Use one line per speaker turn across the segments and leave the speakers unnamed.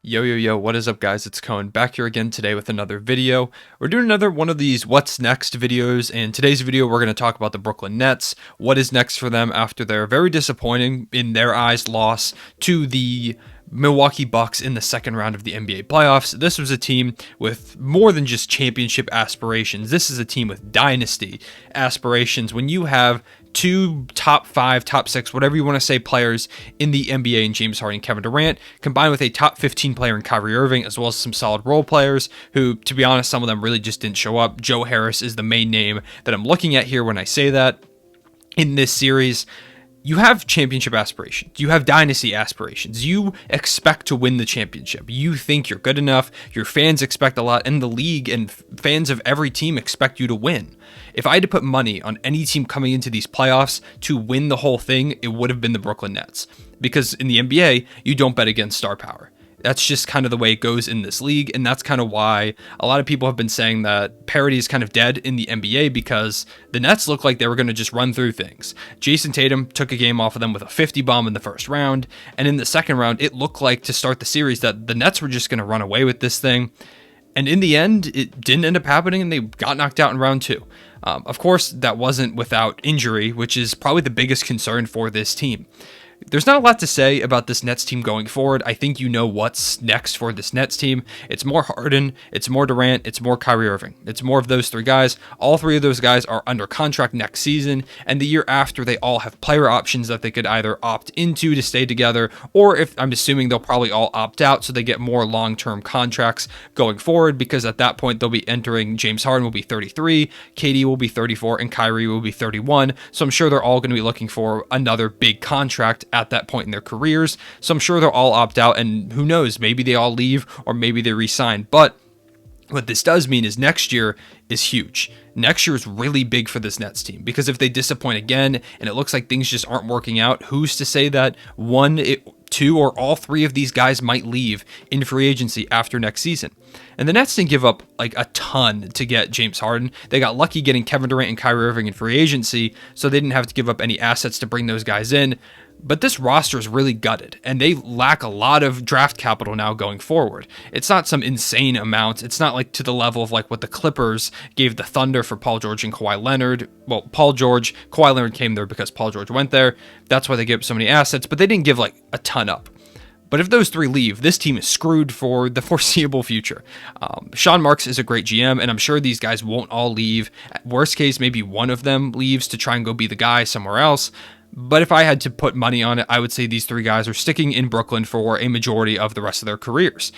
Yo, what is up, guys? It's Cohen back here again today with another video. We're doing another one of these What's Next videos. In today's video, we're going to talk about the Brooklyn Nets. What is next for them after their very disappointing, in their eyes, loss to the Milwaukee Bucks in the second round of the NBA playoffs. This was a team with more than just championship aspirations. This is a team with dynasty aspirations. When you have two top 5, top 6, whatever you want to say, players in the NBA in James Harden and Kevin Durant, combined with a top 15 player in Kyrie Irving, as well as some solid role players who, to be honest, some of them really just didn't show up. Joe Harris is the main name that I'm looking at here when I say that. In this series, you have championship aspirations. You have dynasty aspirations. You expect to win the championship. You think you're good enough. Your fans expect a lot, and the league and fans of every team expect you to win. If I had to put money on any team coming into these playoffs to win the whole thing, it would have been the Brooklyn Nets. Because in the NBA, you don't bet against star power. That's just kind of the way it goes in this league, and that's kind of why a lot of people have been saying that parity is kind of dead in the NBA, because the Nets look like they were going to just run through things. Jason Tatum took a game off of them with a 50 bomb in the first round, and in the second round, it looked like to start the series that the Nets were just going to run away with this thing. And in the end, it didn't end up happening, and they got knocked out in round 2. Of course, that wasn't without injury, which is probably the biggest concern for this team. There's not a lot to say about this Nets team going forward. I think you know what's next for this Nets team. It's more Harden, it's more Durant, it's more Kyrie Irving. It's more of those 3 guys. All 3 of those guys are under contract next season, and the year after, they all have player options that they could either opt into to stay together, or if I'm assuming they'll probably all opt out so they get more long-term contracts going forward, because at that point they'll be entering, James Harden will be 33, KD will be 34, and Kyrie will be 31. So I'm sure they're all going to be looking for another big contract at that point in their careers. So I'm sure they'll all opt out, and who knows, maybe they all leave or maybe they resign. But what this does mean is next year is huge. Next year is really big for this Nets team, because if they disappoint again and it looks like things just aren't working out, who's to say that 2 or all 3 of these guys might leave in free agency after next season? And the Nets didn't give up like a ton to get James Harden. They got lucky getting Kevin Durant and Kyrie Irving in free agency, so they didn't have to give up any assets to bring those guys in. But this roster is really gutted, and they lack a lot of draft capital now going forward. It's not some insane amount. It's not like to the level of like what the Clippers gave the Thunder for Paul George and Kawhi Leonard. Well, Kawhi Leonard came there because Paul George went there. That's why they gave up so many assets, but they didn't give like a ton up. But if those 3 leave, this team is screwed for the foreseeable future. Sean Marks is a great GM, and I'm sure these guys won't all leave. At worst case, maybe one of them leaves to try and go be the guy somewhere else. But if I had to put money on it, I would say these 3 guys are sticking in Brooklyn for a majority of the rest of their careers.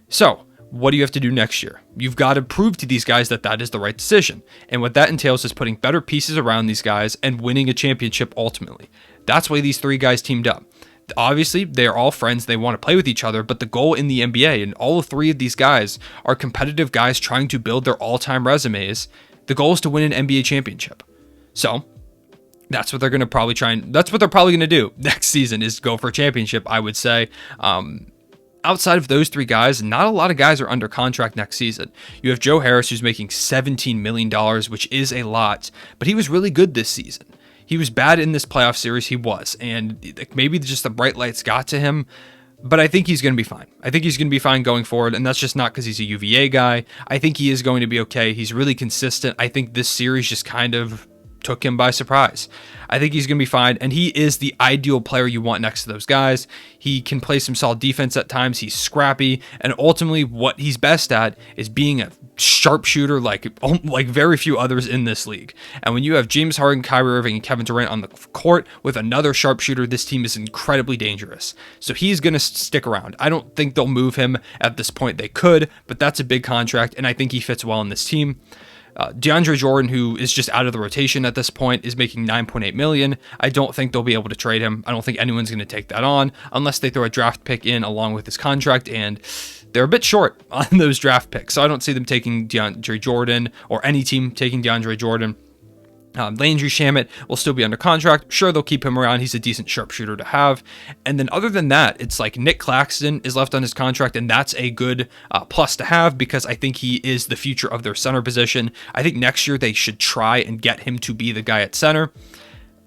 So, what do you have to do next year? You've got to prove to these guys that that is the right decision. And what that entails is putting better pieces around these guys and winning a championship ultimately. That's why these 3 guys teamed up. Obviously, they are all friends. They want to play with each other, but the goal in the NBA, and all 3 of these guys are competitive guys trying to build their all-time resumes, the goal is to win an NBA championship. So, that's what they're going to probably that's what they're probably going to do next season, is go for a championship, I would say. Outside of those 3 guys, not a lot of guys are under contract next season. You have Joe Harris, who's making $17 million, which is a lot, but he was really good this season. He was bad in this playoff series, he was, and maybe just the bright lights got to him, but I think he's going to be fine. I think he's going to be fine going forward, and that's just not because he's a UVA guy. I think he is going to be okay. He's really consistent. I think this series just kind of took him by surprise. I think he's going to be fine, and he is the ideal player you want next to those guys. He can play some solid defense at times. He's scrappy, and ultimately what he's best at is being a sharpshooter like very few others in this league. And when you have James Harden, Kyrie Irving, and Kevin Durant on the court with another sharpshooter, this team is incredibly dangerous. So he's going to stick around. I don't think they'll move him at this point. They could, but that's a big contract, and I think he fits well in this team. DeAndre Jordan, who is just out of the rotation at this point, is making $9.8 million. I don't think they'll be able to trade him. I don't think anyone's going to take that on unless they throw a draft pick in along with his contract, and they're a bit short on those draft picks. So I don't see them taking DeAndre Jordan, or any team taking DeAndre Jordan. Landry Shamet will still be under contract. Sure, they'll keep him around. He's a decent sharpshooter to have. And then other than that, it's like Nick Claxton is left on his contract, and that's a good plus to have because I think he is the future of their center position. I think next year they should try and get him to be the guy at center.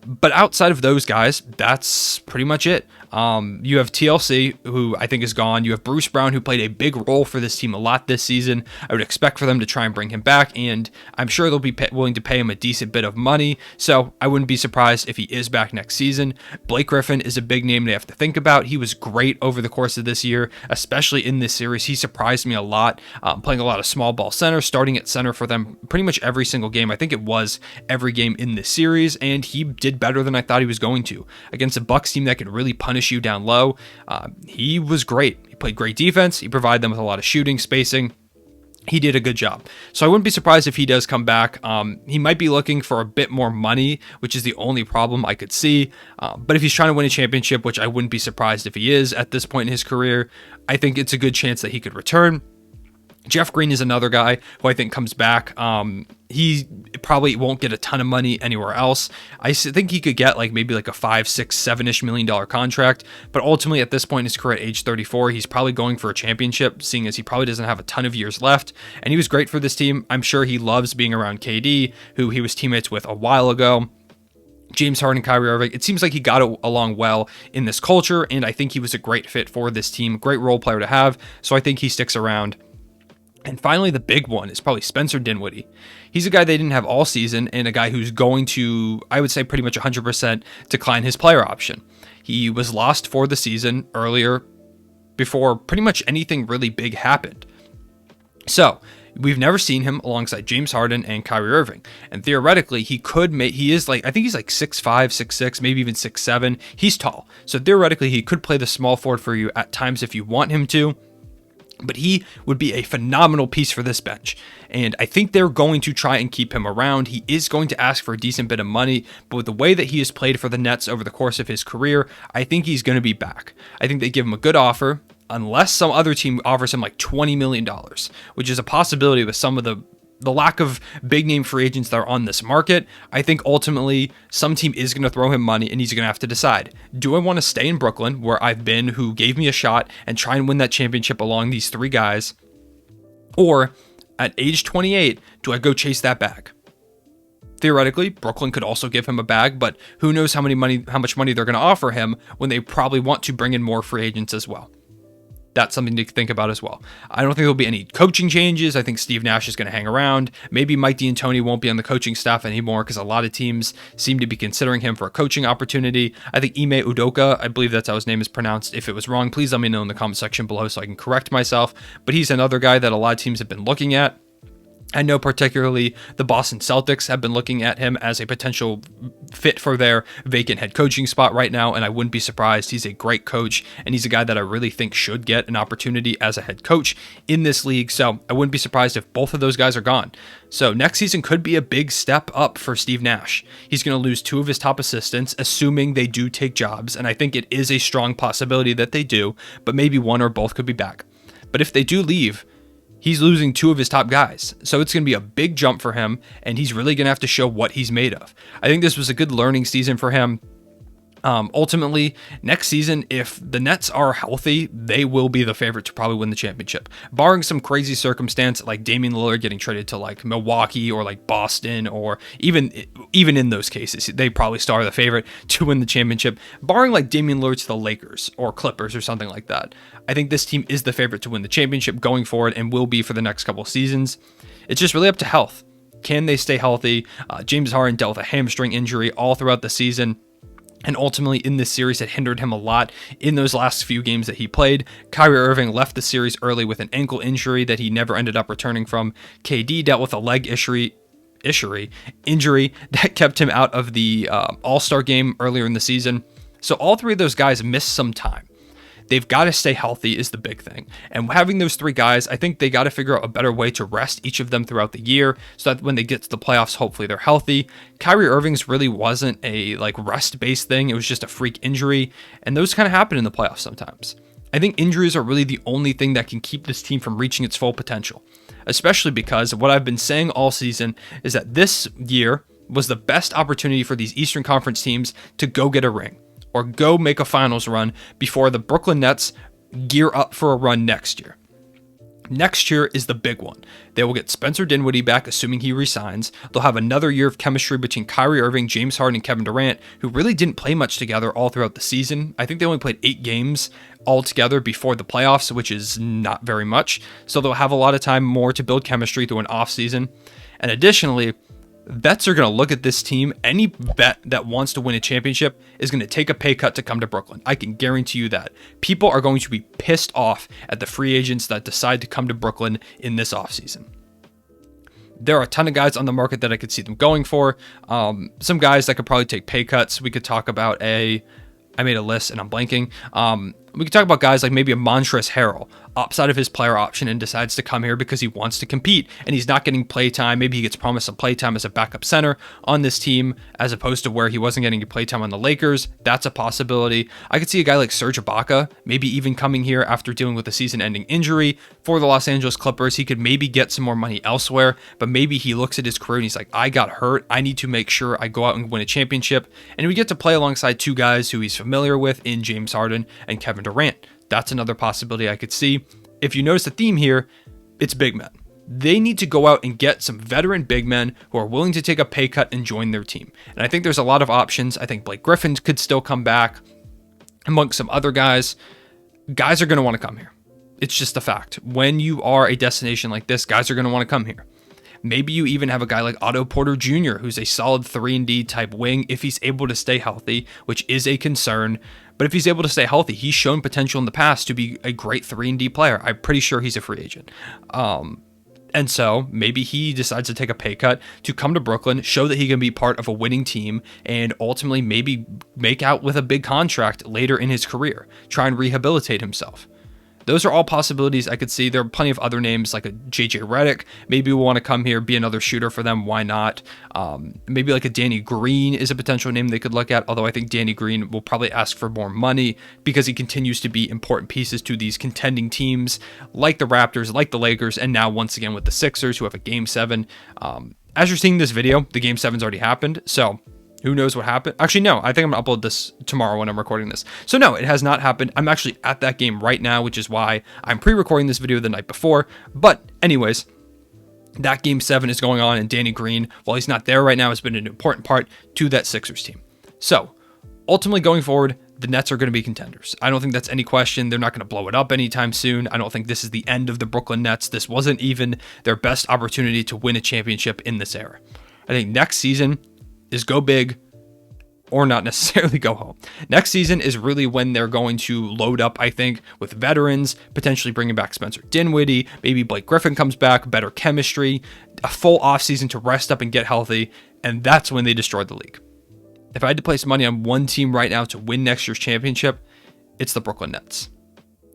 But outside of those guys, that's pretty much it. You have TLC, who I think is gone. You have Bruce Brown, who played a big role for this team a lot this season. I would expect for them to try and bring him back, and I'm sure they'll be willing to pay him a decent bit of money, so I wouldn't be surprised if he is back next season. Blake Griffin is a big name they have to think about. He was great over the course of this year, especially in this series. He surprised me a lot, playing a lot of small ball center, starting at center for them pretty much every single game. I think it was every game in this series, and he did better than I thought he was going to. Against a Bucks team that could really punish you down low, he was great. He played great defense. He provided them with a lot of shooting, spacing. He did a good job. So I wouldn't be surprised if he does come back. He might be looking for a bit more money, which is the only problem I could see. But if he's trying to win a championship, which I wouldn't be surprised if he is at this point in his career, I think it's a good chance that he could return. Jeff Green is another guy who I think comes back. He probably won't get a ton of money anywhere else. I think he could get maybe a $5, $6, $7-ish million contract. But ultimately, at this point in his career at age 34, he's probably going for a championship, seeing as he probably doesn't have a ton of years left. And he was great for this team. I'm sure he loves being around KD, who he was teammates with a while ago. James Harden, Kyrie Irving, it seems like he got along well in this culture, and I think he was a great fit for this team, great role player to have. So I think he sticks around. And finally, the big one is probably Spencer Dinwiddie. He's a guy they didn't have all season, and a guy who's going to, I would say, pretty much 100% decline his player option. He was lost for the season earlier before pretty much anything really big happened. So we've never seen him alongside James Harden and Kyrie Irving. And theoretically, he could make, I think he's 6'5", 6'6", maybe even 6'7". He's tall. So theoretically, he could play the small forward for you at times if you want him to. But he would be a phenomenal piece for this bench. And I think they're going to try and keep him around. He is going to ask for a decent bit of money, but with the way that he has played for the Nets over the course of his career, I think he's going to be back. I think they give him a good offer, unless some other team offers him $20 million, which is a possibility with some of the lack of big name free agents that are on this market. I think ultimately some team is going to throw him money, and he's going to have to decide, do I want to stay in Brooklyn, where I've been, who gave me a shot, and try and win that championship along these three guys? Or at age 28, do I go chase that bag? Theoretically, Brooklyn could also give him a bag, but who knows how much money they're going to offer him when they probably want to bring in more free agents as well. That's something to think about as well. I don't think there'll be any coaching changes. I think Steve Nash is going to hang around. Maybe Mike D'Antoni won't be on the coaching staff anymore because a lot of teams seem to be considering him for a coaching opportunity. I think Ime Udoka, I believe that's how his name is pronounced. If it was wrong, please let me know in the comment section below so I can correct myself. But he's another guy that a lot of teams have been looking at. I know particularly the Boston Celtics have been looking at him as a potential fit for their vacant head coaching spot right now, and I wouldn't be surprised. He's a great coach, and he's a guy that I really think should get an opportunity as a head coach in this league, so I wouldn't be surprised if both of those guys are gone. So next season could be a big step up for Steve Nash. He's going to lose two of his top assistants, assuming they do take jobs, and I think it is a strong possibility that they do, but maybe one or both could be back. But if they do leave, he's losing two of his top guys. So it's going to be a big jump for him, and he's really going to have to show what he's made of. I think this was a good learning season for him. Ultimately, next season, if the Nets are healthy, they will be the favorite to probably win the championship. Barring some crazy circumstance like Damian Lillard getting traded to Milwaukee or Boston, or even in those cases, they probably still are the favorite to win the championship. Barring Damian Lillard to the Lakers or Clippers or something like that, I think this team is the favorite to win the championship going forward and will be for the next couple seasons. It's just really up to health. Can they stay healthy? James Harden dealt with a hamstring injury all throughout the season. And ultimately, in this series, it hindered him a lot in those last few games that he played. Kyrie Irving left the series early with an ankle injury that he never ended up returning from. KD dealt with a leg injury that kept him out of the All-Star game earlier in the season. So all three of those guys missed some time. They've got to stay healthy is the big thing. And having those three guys, I think they got to figure out a better way to rest each of them throughout the year so that when they get to the playoffs, hopefully they're healthy. Kyrie Irving's really wasn't a rest-based thing. It was just a freak injury. And those kind of happen in the playoffs sometimes. I think injuries are really the only thing that can keep this team from reaching its full potential, especially because what I've been saying all season is that this year was the best opportunity for these Eastern Conference teams to go get a ring, or go make a finals run before the Brooklyn Nets gear up for a run next year. Next year is the big one. They will get Spencer Dinwiddie back, assuming he resigns. They'll have another year of chemistry between Kyrie Irving, James Harden, and Kevin Durant, who really didn't play much together all throughout the season. I think they only played 8 games all together before the playoffs, which is not very much. So they'll have a lot of time more to build chemistry through an offseason. And additionally, vets are going to look at this team. Any vet that wants to win a championship is going to take a pay cut to come to Brooklyn. I can guarantee you that. People are going to be pissed off at the free agents that decide to come to Brooklyn in this offseason. There are a ton of guys on the market that I could see them going for. Some guys that could probably take pay cuts. We could talk about I made a list and I'm blanking. We could talk about guys like maybe a Montrezl Harrell opts out of his player option and decides to come here because he wants to compete and he's not getting play time. Maybe he gets promised some play time as a backup center on this team as opposed to where he wasn't getting play time on the Lakers. That's a possibility. I could see a guy like Serge Ibaka maybe even coming here after dealing with a season-ending injury for the Los Angeles Clippers. He could maybe get some more money elsewhere, but maybe he looks at his career and he's like, I got hurt. I need to make sure I go out and win a championship. And we get to play alongside 2 guys who he's familiar with in James Harden and Kevin Durant. That's another possibility I could see. If you notice the theme here, it's big men. They need to go out and get some veteran big men who are willing to take a pay cut and join their team. And I think there's a lot of options. I think Blake Griffin could still come back amongst some other guys. Guys are going to want to come here. It's just a fact. When you are a destination like this, guys are going to want to come here. Maybe you even have a guy like Otto Porter Jr., who's a solid 3-and-D type wing if he's able to stay healthy, which is a concern. But if he's able to stay healthy, he's shown potential in the past to be a great 3-and-D player. I'm pretty sure he's a free agent. And so maybe he decides to take a pay cut to come to Brooklyn, show that he can be part of a winning team, and ultimately maybe make out with a big contract later in his career, try and rehabilitate himself. Those are all possibilities I could see. There are plenty of other names like a JJ Redick. Maybe we'll want to come here, be another shooter for them. Why not? Maybe like a Danny Green is a potential name they could look at, although I think Danny Green will probably ask for more money because he continues to be important pieces to these contending teams like the Raptors, like the Lakers, and now once again with the Sixers who have a Game 7. As you're seeing this video, the Game 7's already happened, so who knows what happened? Actually, no, I think I'm going to upload this tomorrow when I'm recording this. So no, it has not happened. I'm actually at that game right now, which is why I'm pre-recording this video the night before. But anyways, that Game 7 is going on, and Danny Green, while he's not there right now, has been an important part to that Sixers team. So ultimately going forward, the Nets are going to be contenders. I don't think that's any question. They're not going to blow it up anytime soon. I don't think this is the end of the Brooklyn Nets. This wasn't even their best opportunity to win a championship in this era. I think next season is go big or not necessarily go home. Next season is really when they're going to load up, I think, with veterans, potentially bringing back Spencer Dinwiddie, maybe Blake Griffin comes back, better chemistry, a full offseason to rest up and get healthy, and that's when they destroyed the league. If I had to place money on one team right now to win next year's championship, it's the Brooklyn Nets.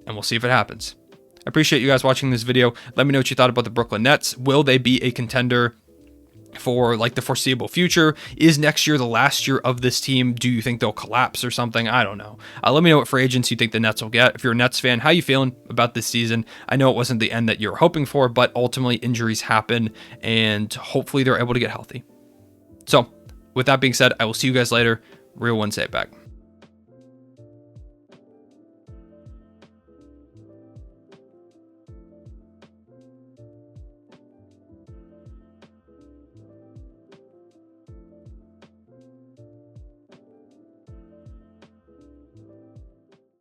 And we'll see if it happens. I appreciate you guys watching this video. Let me know what you thought about the Brooklyn Nets. Will they be a contender for like the foreseeable future? Is next year the last year of this team? Do you think they'll collapse or something? I don't know. Let me know what free agents you think the Nets will get. If you're a Nets fan, how you feeling about this season? I know it wasn't the end that you were hoping for, but ultimately injuries happen and hopefully they're able to get healthy. So with that being said, I will see you guys later. Real one, say it back.